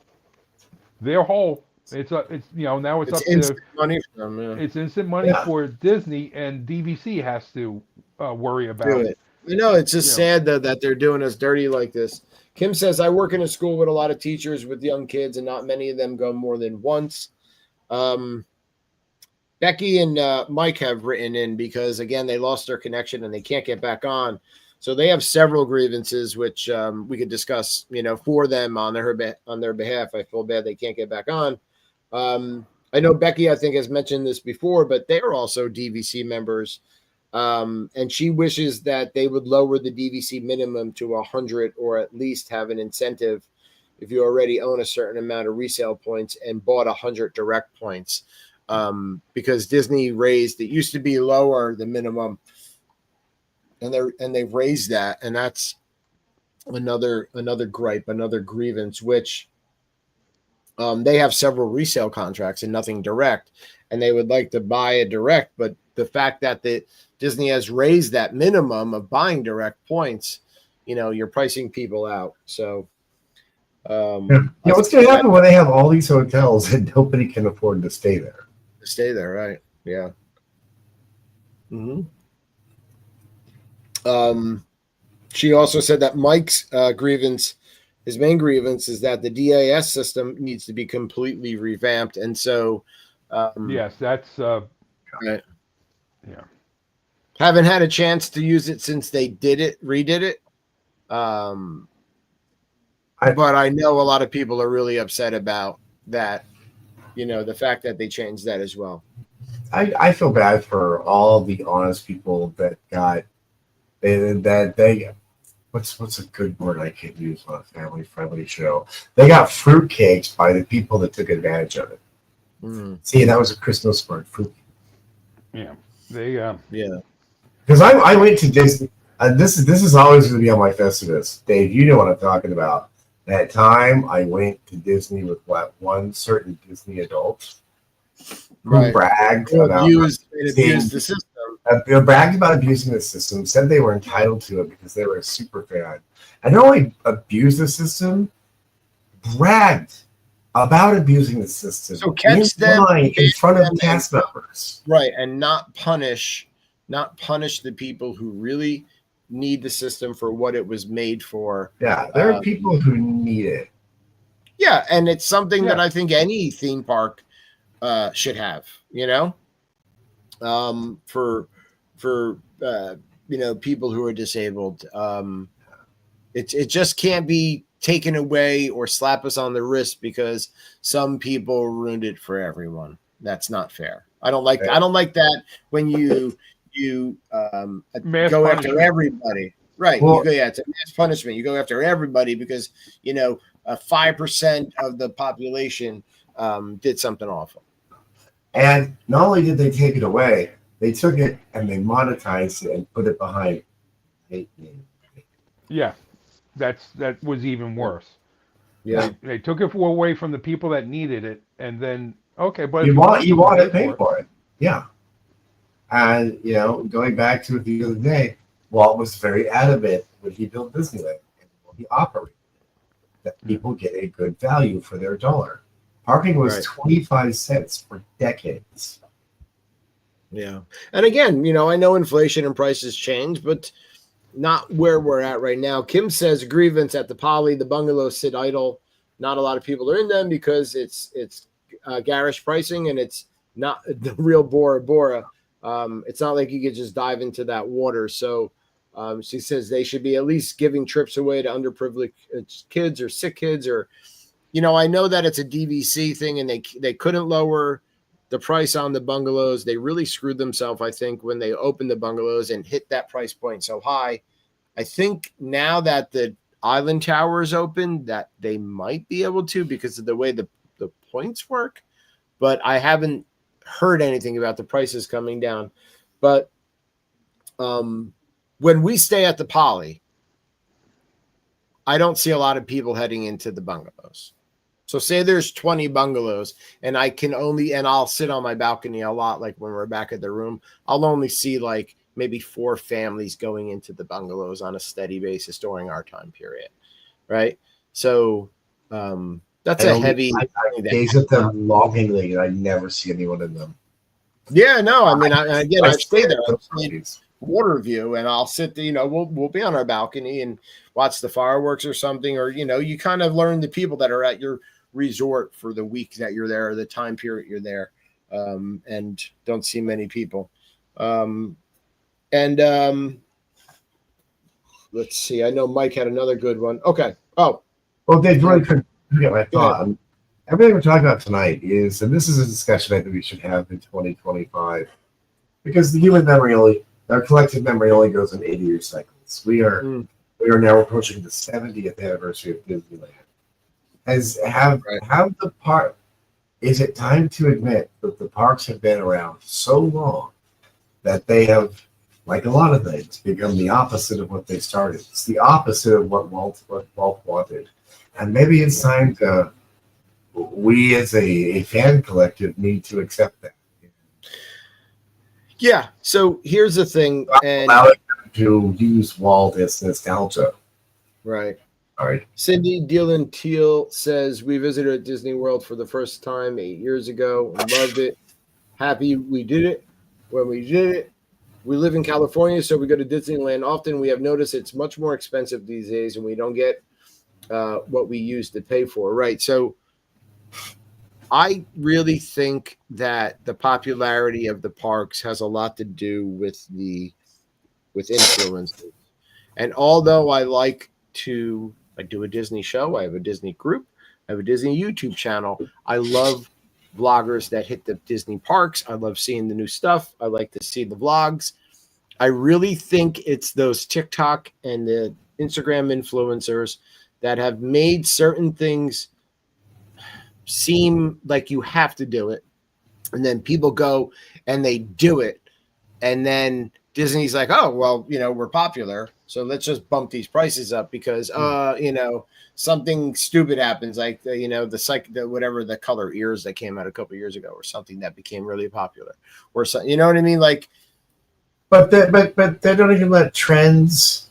They're whole. It's now it's up instant to money for them. Yeah. It's instant money for Disney, and DVC has to worry about it. It's just sad though that they're doing us dirty like this. Kim says, I work in a school with a lot of teachers with young kids, and not many of them go more than once. Becky and Mike have written in because, again, they lost their connection and they can't get back on. So they have several grievances, which we could discuss, for them on their behalf. I feel bad they can't get back on. I know Becky, I think, has mentioned this before, but they are also DVC members. And she wishes that they would lower the DVC minimum to 100 or at least have an incentive if you already own a certain amount of resale points and bought 100 direct points. Because Disney raised, it used to be lower, the minimum, and they've raised that, and that's another gripe, another grievance, which they have several resale contracts and nothing direct, and they would like to buy a direct, but the fact that Disney has raised that minimum of buying direct points, you're pricing people out. So what's going to happen when they have all these hotels and nobody can afford to stay there? Stay there, right? Yeah. She also said that Mike's his main grievance is that the DAS system needs to be completely revamped, and so yes, that's right. Yeah. Haven't had a chance to use it since they redid it. But I know a lot of people are really upset about that. The fact that they changed that as well. I feel bad for all the honest people that got what's a good word I could use on a family friendly show? They got fruitcakes by the people that took advantage of it. See, that was a Christmas word, fruit. Yeah, they Because I went to Disney. This is always going to be on my Festivus. Dave, you know what I'm talking about. That time I went to Disney with one certain Disney adult who bragged about abused the system. Bragged about abusing the system, said they were entitled to it because they were a super fan. And not only abused the system, bragged about abusing the system. So catch them in front of cast members. Right, and not punish the people who really need the system for what it was made for. Yeah, there are people who need it. Yeah, and it's something that I think any theme park should have, for people who are disabled. It just can't be taken away or slap us on the wrist because some people ruined it for everyone. That's not fair. I don't like that when you go after everybody. Right. Well, it's a mass punishment. You go after everybody because 5% of the population did something awful. And not only did they take it away, they took it and they monetized it and put it behind. Yeah, that was even worse. Yeah, they took it away from the people that needed it, and then but you want to pay for it. Yeah, and going back to it the other day, Walt was very adamant when he built Disneyland and when he operated that people get a good value for their dollar. Parking was 25 cents for decades. Yeah. And again, I know inflation and prices change, but not where we're at right now. Kim says grievance at the Poly, the bungalows sit idle. Not a lot of people are in them because it's garish pricing and it's not the real Bora Bora. It's not like you could just dive into that water. So she says they should be at least giving trips away to underprivileged kids or sick kids or, I know that it's a DVC thing and they couldn't lower the price on the bungalows. They really screwed themselves, I think, when they opened the bungalows and hit that price point so high. I think now that the Island Tower is open, that they might be able to because of the way the points work. But I haven't heard anything about the prices coming down. But when we stay at the Poly, I don't see a lot of people heading into the bungalows. So say there's 20 bungalows and I'll sit on my balcony a lot. Like when we're back at the room, I'll only see like maybe 4 families going into the bungalows on a steady basis during our time period. Right. So that's a heavy. I gaze at them longingly and I never see anyone in them. Yeah, no, I mean, I've stayed there. I've stayed water view and I'll sit there, we'll be on our balcony and watch the fireworks or something, or, you kind of learn the people that are at your resort for the week that you're there, or the time period you're there, and don't see many people. Let's see. I know Mike had another good one. Okay. Oh, well, Dave, really couldn't get my thought. Everything we're talking about tonight is, and this is a discussion I think we should have in 2025, because the human memory our collective memory only goes in 80-year cycles. We are now approaching the 70th anniversary of Disneyland. Is it time to admit that the parks have been around so long that they have, like a lot of things, become the opposite of what they started? It's the opposite of what Walt wanted. And maybe it's time to, we as a fan collective need to accept that. Yeah. So here's the thing. And allow it to use Walt as nostalgia. Right. All right. Cindy Dillon Teal says, we visited Disney World for the first time 8 years ago and loved it. Happy we did it. When we did it, we live in California, so we go to Disneyland often. We have noticed it's much more expensive these days, and we don't get what we used to pay for. Right. So I really think that the popularity of the parks has a lot to do with influences. And although I do a Disney show, I have a Disney group, I have a Disney YouTube channel, I love vloggers that hit the Disney parks. I love seeing the new stuff. I like to see the vlogs. I really think it's those TikTok and the Instagram influencers that have made certain things seem like you have to do it. And then people go and they do it. And then Disney's like, oh, well, we're popular, so let's just bump these prices up because, something stupid happens, like, whatever the color ears that came out a couple of years ago or something that became really popular or something, you know what I mean? Like, but they don't even let trends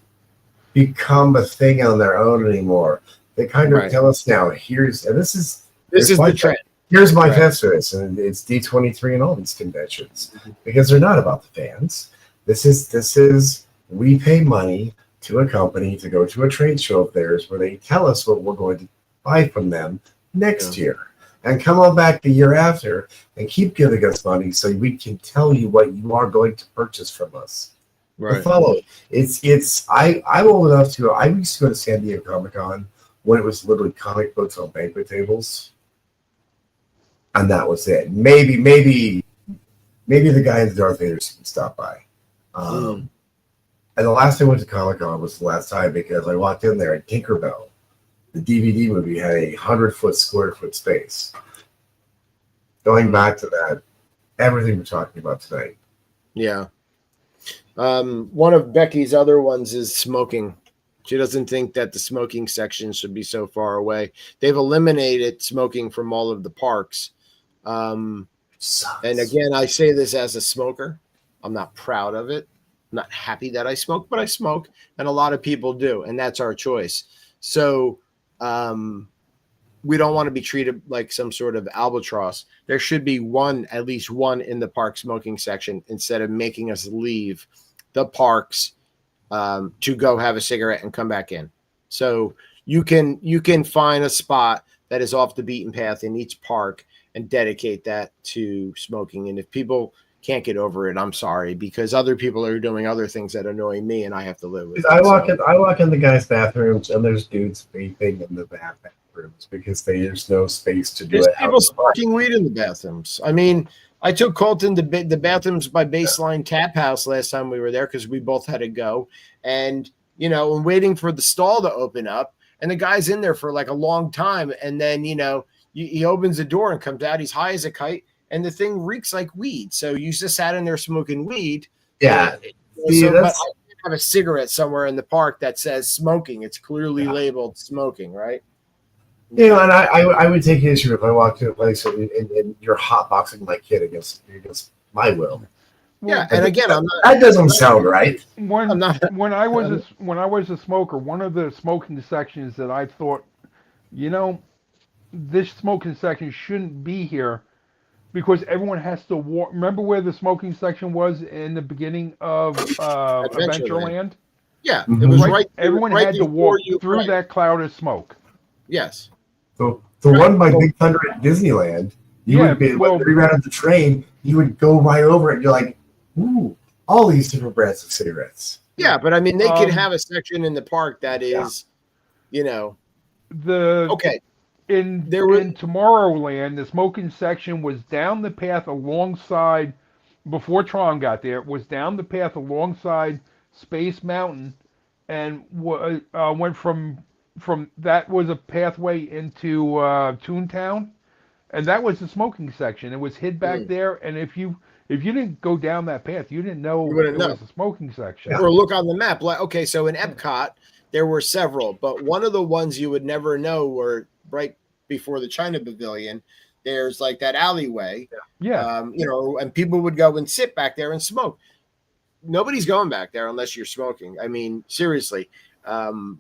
become a thing on their own anymore. They kind of tell us now, this is the trend. Here's my Festivus, and it's D23 and all these conventions because they're not about the fans. This is we pay money to a company to go to a trade show of theirs where they tell us what we're going to buy from them next year, and come on back the year after and keep giving us money so we can tell you what you are going to purchase from us. Right. Follow. I'm old enough to. I used to go to San Diego Comic-Con when it was literally comic books on banquet tables, and that was it. Maybe the guy in the Darth Vader suit stopped by. And the last time I went to Comic-Con was the last time, because I walked in there and Tinkerbell, the DVD movie, had a 100-foot square foot space. Going back to that, everything we're talking about tonight. Yeah. One of Becky's other ones is smoking. She doesn't think that the smoking section should be so far away. They've eliminated smoking from all of the parks. And again, I say this as a smoker. I'm not proud of it. I'm not happy that I smoke, but I smoke, and a lot of people do, and that's our choice. So we don't want to be treated like some sort of albatross. There should be at least one in the park smoking section, instead of making us leave the parks to go have a cigarette and come back in. So you can find a spot that is off the beaten path in each park and dedicate that to smoking. And if people can't get over it, I'm sorry, because other people are doing other things that annoy me, and I have to live with it. I walk in the guys' bathrooms, and there's dudes vaping in the bathrooms because there's no space to do There's it. people smoking weed in the bathrooms. I mean, I took Colton to the bathrooms by Baseline Tap House last time we were there, because we both had to go, and I'm waiting for the stall to open up, and the guy's in there for like a long time, and then he opens the door and comes out. He's high as a kite, and the thing reeks like weed. So you just sat in there smoking weed. Yeah. But I have a cigarette somewhere in the park that says smoking. It's clearly labeled smoking, right? And I would take issue if I walked to a place and you're hotboxing my kid against my will. Yeah, and again, I'm not. That doesn't sound right. When I was a smoker, one of the smoking sections that I thought, this smoking section shouldn't be here, because everyone has to walk. Remember where the smoking section was in the beginning of Adventureland? Yeah, it was right. Everyone had to walk through that cloud of smoke. Yes. So the one by Big Thunder at Disneyland, you would be right on the train. You would go right over it, and you're like, ooh, all these different brands of cigarettes. Yeah, but I mean, they could have a section in the park that is, okay. In Tomorrowland, the smoking section was down the path alongside, before Tron got there, it was down the path alongside Space Mountain, and went from that was a pathway into Toontown, and that was the smoking section. It was hid back there, and if you didn't go down that path, you didn't know it was a smoking section. Or look on the map. Like, okay, so in Epcot, there were several, but one of the ones you would never know were right before the China Pavilion. There's like that alleyway. Yeah. And people would go and sit back there and smoke. Nobody's going back there unless you're smoking. I mean, seriously. So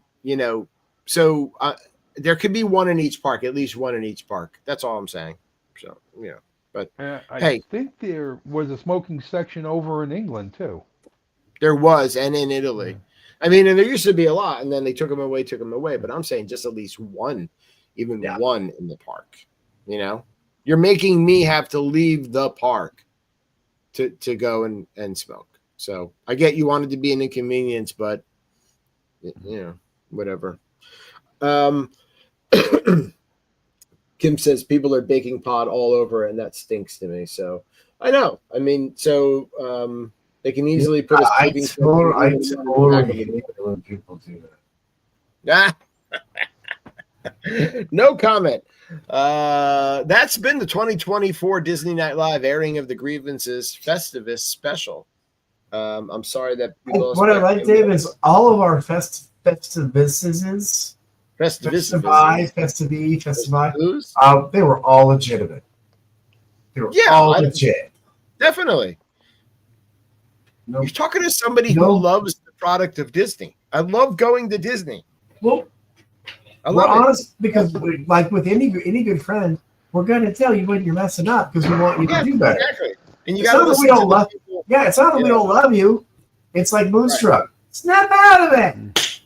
there could be one in each park, at least one in each park. That's all I'm saying. So, but I think there was a smoking section over in England too. There was, and in Italy. I mean, and there used to be a lot, and then they took them away. But I'm saying just at least one, one in the park. You're making me have to leave the park to go and smoke. So I get you wanted to be an inconvenience, but whatever. Kim says people are baking pot all over, and that stinks to me. So I know. I mean, so they can easily put a I totally hate when people do that. No comment. That's been the 2024 Disney Night Live airing of the Grievances Festivus special. I'm sorry that we lost. What I like, Dave, is all of our Festivuses. Festivi, they were all legitimate. They were all legit. Definitely. Nope. You're talking to somebody who loves the product of Disney. I love going to Disney. Well, we're honest, because like with any good friend, we're going to tell you when you're messing up because we want you to do better. Exactly. And it's not that we don't love you. Yeah, it's not that we don't love you. It's like Moonstruck. Snap out of it.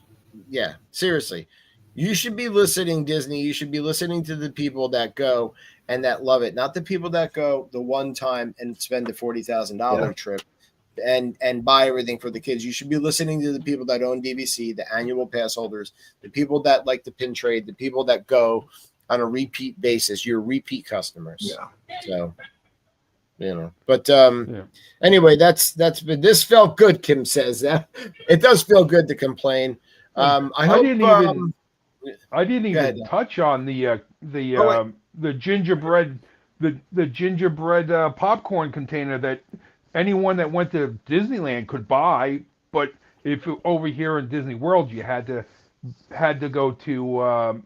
Yeah, seriously. You should be listening, Disney. You should be listening to the people that go and that love it, not the people that go the one time and spend the $40,000 trip and buy everything for the kids. You should be listening to the people that own DVC, the annual pass holders, the people that like the pin trade, the people that go on a repeat basis. You're repeat customers. Yeah. So, you know, but anyway, that's been, this felt good. Kim says that it does feel good to complain. I didn't even touch on the gingerbread the gingerbread popcorn container that anyone that went to Disneyland could buy, but if over here in Disney World you had to go to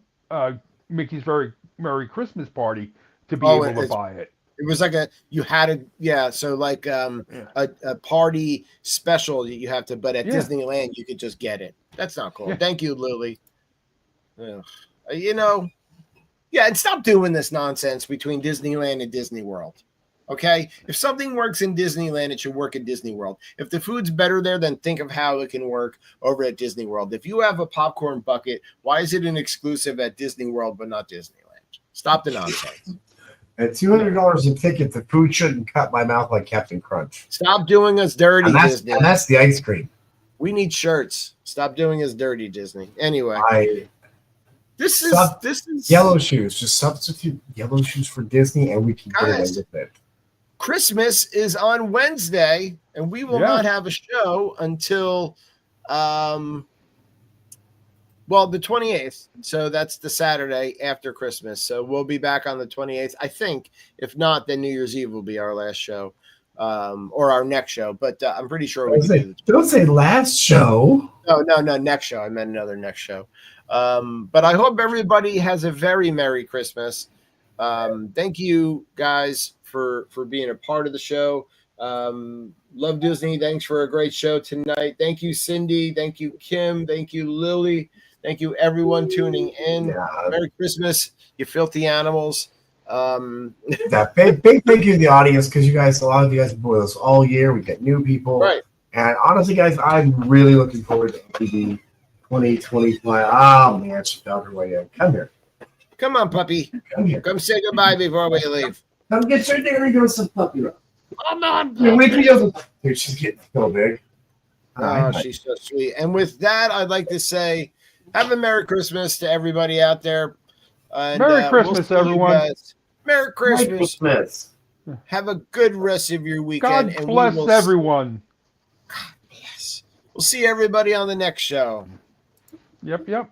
Mickey's Very Merry Christmas Party to be able to buy it. It was like so like a party special you have to, but at Disneyland you could just get it. That's not cool. Thank you, Lily. You know, and stop doing this nonsense between Disneyland and Disney World. Okay? If something works in Disneyland, it should work at Disney World. If the food's better there, then think of how it can work over at Disney World. If you have a popcorn bucket, why is it an exclusive at Disney World but not Disneyland? Stop the nonsense. At $200 a ticket, the food shouldn't cut my mouth like Captain Crunch. Stop doing us dirty, Disney. And that's the ice cream. We need shirts. Stop doing us dirty, Disney. Anyway. This is yellow shoes. Just substitute yellow shoes for Disney, and we can get away with it. Christmas is on Wednesday, and we will not have a show until, the 28th. So that's the Saturday after Christmas. So we'll be back on the 28th, I think. If not, then New Year's Eve will be our last show, or our next show. But I'm pretty sure don't say last show. No, next show. I meant another next show. But I hope everybody has a very Merry Christmas. Thank you guys for being a part of the show. Love Disney. Thanks for a great show tonight. Thank you, Cindy. Thank you, Kim. Thank you, Lily. Thank you, everyone tuning in. Merry Christmas, you filthy animals. Big thank you to the audience, because a lot of you guys have been with us all year. We get new people. Right. And honestly, guys, I'm really looking forward to MTV 2025. Oh, man, she found her way in. Come here. Come on, puppy. Come here. Come say goodbye before we leave. Come get your dairy go some puppy rub. Come on. Dude, she's getting so big. Oh, she's so sweet. And with that, I'd like to say, have a Merry Christmas to everybody out there. And, Merry Christmas, everyone. Merry Christmas. Have a good rest of your weekend. God bless everyone. God bless. We'll see everybody on the next show. Yep.